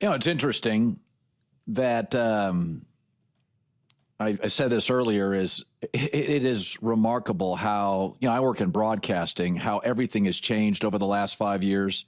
It's interesting that I said this earlier, it is remarkable how, I work in broadcasting, how everything has changed over the last 5 years.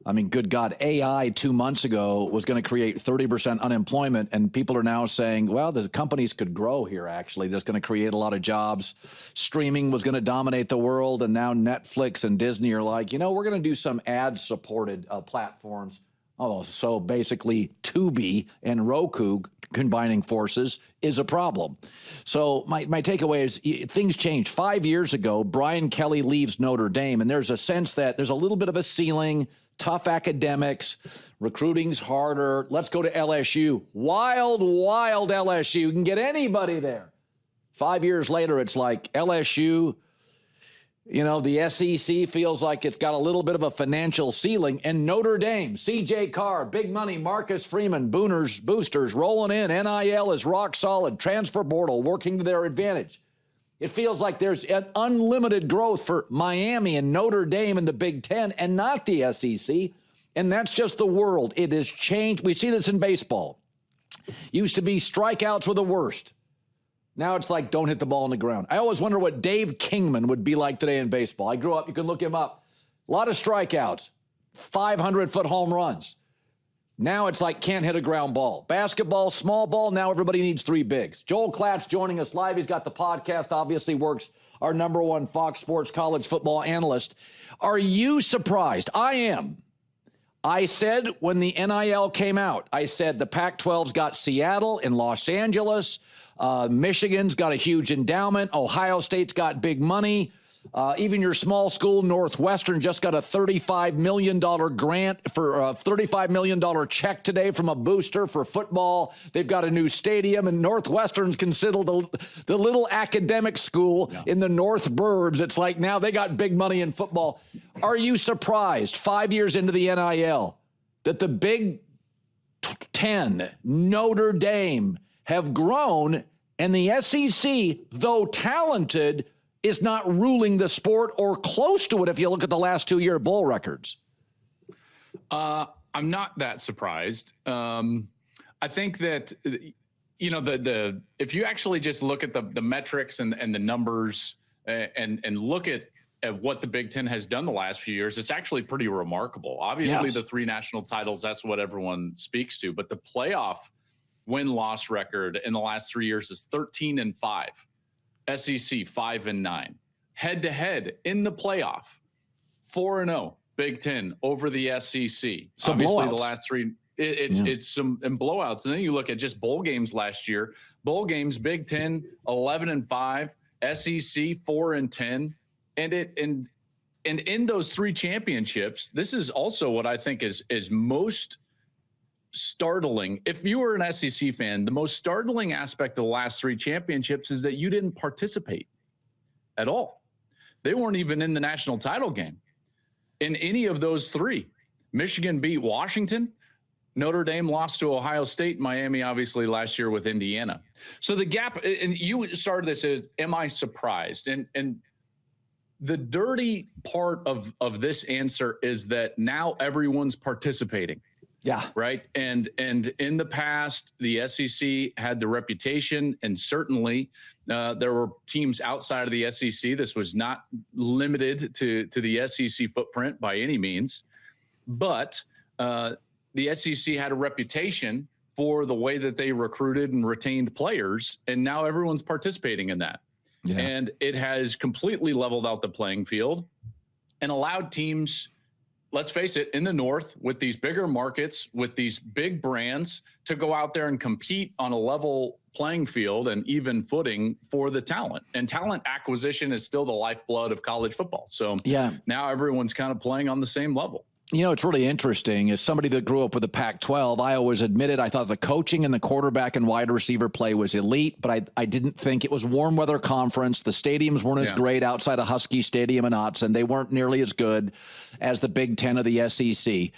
I mean, good God, AI 2 months ago was going to create 30% unemployment, and people are now saying, well, the companies could grow here, actually. That's going to create a lot of jobs. Streaming was going to dominate the world, and now Netflix and Disney are like, we're going to do some ad-supported platforms. Oh, so basically Tubi and Roku combining forces is a problem. So my takeaway is things changed. 5 years ago, Brian Kelly leaves Notre Dame, and there's a sense that there's a little bit of a ceiling, tough academics, recruiting's harder. Let's go to LSU. Wild, wild LSU. You can get anybody there. 5 years later, it's like LSU, the SEC feels like it's got a little bit of a financial ceiling. And Notre Dame, C.J. Carr, big money, Marcus Freeman, boosters rolling in. NIL is rock solid. Transfer portal working to their advantage. It feels like there's an unlimited growth for Miami and Notre Dame and the Big Ten and not the SEC. And that's just the world. It has changed. We see this in baseball. Used to be strikeouts were the worst. Now it's like, don't hit the ball on the ground. I always wonder what Dave Kingman would be like today in baseball. I grew up, you can look him up. A lot of strikeouts, 500-foot home runs. Now it's like, can't hit a ground ball. Basketball, small ball, now everybody needs three bigs. Joel Klatt's joining us live. He's got the podcast, obviously works, our #1 Fox Sports college football analyst. Are you surprised? I am. I said when the NIL came out, I said the Pac-12's got Seattle and Los Angeles. Michigan's got a huge endowment. Ohio State's got big money. Even your small school, Northwestern, just got a $35 million grant for a $35 million check today from a booster for football. They've got a new stadium, and Northwestern's considered the little academic school in the North Burbs. It's like now they got big money in football. Are you surprised 5 years into the NIL that the Big Ten, Notre Dame, have grown, and the SEC, though talented, is not ruling the sport or close to it if you look at the last 2-year bowl records? I'm not that surprised. I think that, if you actually just look at the metrics and the numbers and look at what the Big Ten has done the last few years, it's actually pretty remarkable. Obviously, the 3 national titles, that's what everyone speaks to, but the playoff win-loss record in the last 3 years is 13-5. SEC 5-9. Head-to-head in the playoff, 4-0. Big Ten over the SEC. Some Obviously, blowouts. the last 3, it's some blowouts. And then you look at just bowl games last year. Bowl games, Big Ten 11-5, SEC 4-10, and in those 3 championships, this is also what I think is most startling. If you were an SEC fan, the most startling aspect of the last 3 championships is that you didn't participate at all. They weren't even in the national title game in any of those 3. Michigan beat Washington. Notre Dame lost to Ohio State. Miami, obviously, last year with Indiana. So the gap, and you started this as, am I surprised? And the dirty part of this answer is that now everyone's participating. Yeah. Right. And in the past, the SEC had the reputation, and certainly there were teams outside of the SEC. This was not limited to the SEC footprint by any means. But the SEC had a reputation for the way that they recruited and retained players. And now everyone's participating in that. Yeah. And it has completely leveled out the playing field and allowed teams, let's face it, in the North, with these bigger markets, with these big brands, to go out there and compete on a level playing field and even footing for the talent. And talent acquisition is still the lifeblood of college football. So now everyone's kind of playing on the same level. It's really interesting. As somebody that grew up with the Pac-12, I always admitted I thought the coaching and the quarterback and wide receiver play was elite, but I didn't think it was warm weather conference. The stadiums weren't as great outside of Husky Stadium in Autzen. They weren't nearly as good as the Big Ten of the SEC.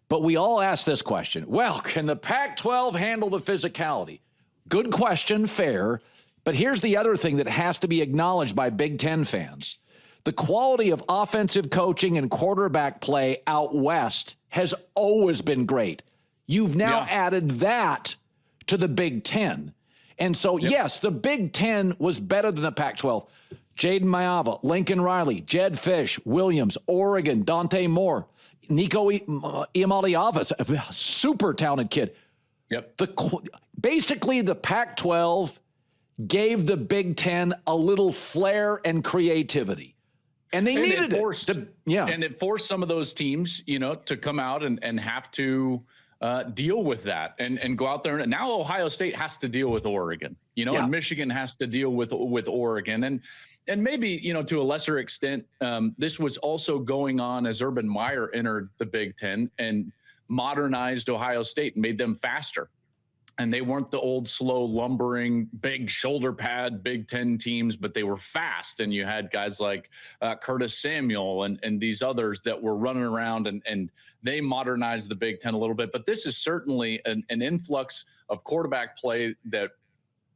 But we all ask this question. Well, can the Pac-12 handle the physicality? Good question, fair. But here's the other thing that has to be acknowledged by Big Ten fans. The quality of offensive coaching and quarterback play out west has always been great. You've now added that to the Big Ten. And so, yes, the Big Ten was better than the Pac-12. Jaden Maiava, Lincoln Riley, Jed Fish, Williams, Oregon, Dante Moore, Nico Iamaleava, super talented kid. Yep. Basically, the Pac-12 gave the Big Ten a little flair and creativity. And they needed it. And it forced some of those teams, to come out and have to deal with that and go out there. And now Ohio State has to deal with Oregon, and Michigan has to deal with Oregon. And maybe, to a lesser extent, this was also going on as Urban Meyer entered the Big Ten and modernized Ohio State and made them faster. And they weren't the old, slow, lumbering, big shoulder pad Big Ten teams, but they were fast. And you had guys like Curtis Samuel and these others that were running around, and they modernized the Big Ten a little bit. But this is certainly an influx of quarterback play that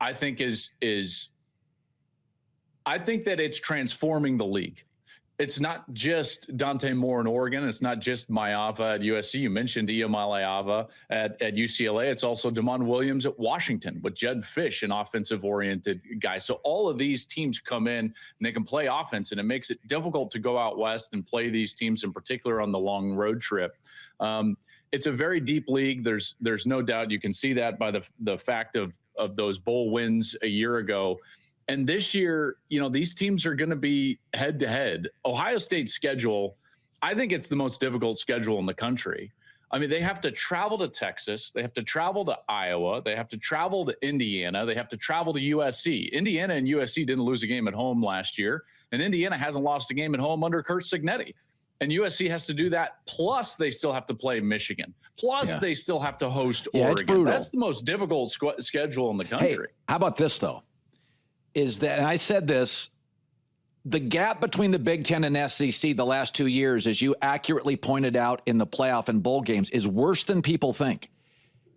I think I think that it's transforming the league. It's not just Dante Moore in Oregon. It's not just Maiava at USC. You mentioned Iamaleava at UCLA. It's also Damon Williams at Washington with Jed Fish, an offensive-oriented guy. So all of these teams come in and they can play offense, and it makes it difficult to go out west and play these teams, in particular on the long road trip. It's a very deep league. There's no doubt. You can see that by the fact of those bowl wins a year ago. And this year, these teams are going to be head-to-head. Ohio State's schedule, I think it's the most difficult schedule in the country. I mean, they have to travel to Texas. They have to travel to Iowa. They have to travel to Indiana. They have to travel to USC. Indiana and USC didn't lose a game at home last year, and Indiana hasn't lost a game at home under Kurt Cignetti. And USC has to do that, plus they still have to play Michigan. Plus they still have to host Oregon. It's brutal. That's the most difficult schedule in the country. Hey, how about this, though? Is that, and I said this, the gap between the Big Ten and SEC the last 2 years, as you accurately pointed out in the playoff and bowl games, is worse than people think.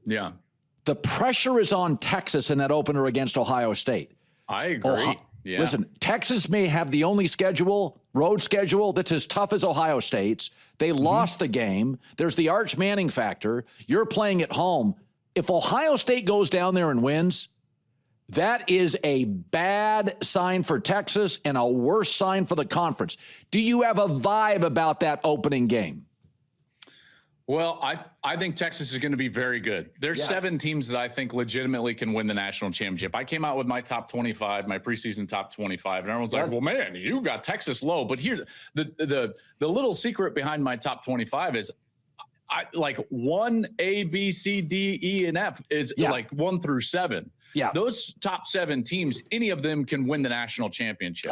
Yeah. The pressure is on Texas in that opener against Ohio State. I agree. Listen, Texas may have the only road schedule that's as tough as Ohio State's. They lost the game. There's the Arch Manning factor. You're playing at home. If Ohio State goes down there and wins, that is a bad sign for Texas and a worse sign for the conference. Do you have a vibe about that opening game? Well, I think Texas is going to be very good. There's 7 teams that I think legitimately can win the national championship. I came out with my top 25, my preseason top 25, and everyone's like, well, man, you got Texas low. But here, the little secret behind my top 25 is like 1, A, B, C, D, E, and F is like 1 through 7. Yeah. Those top 7 teams, any of them can win the national championship.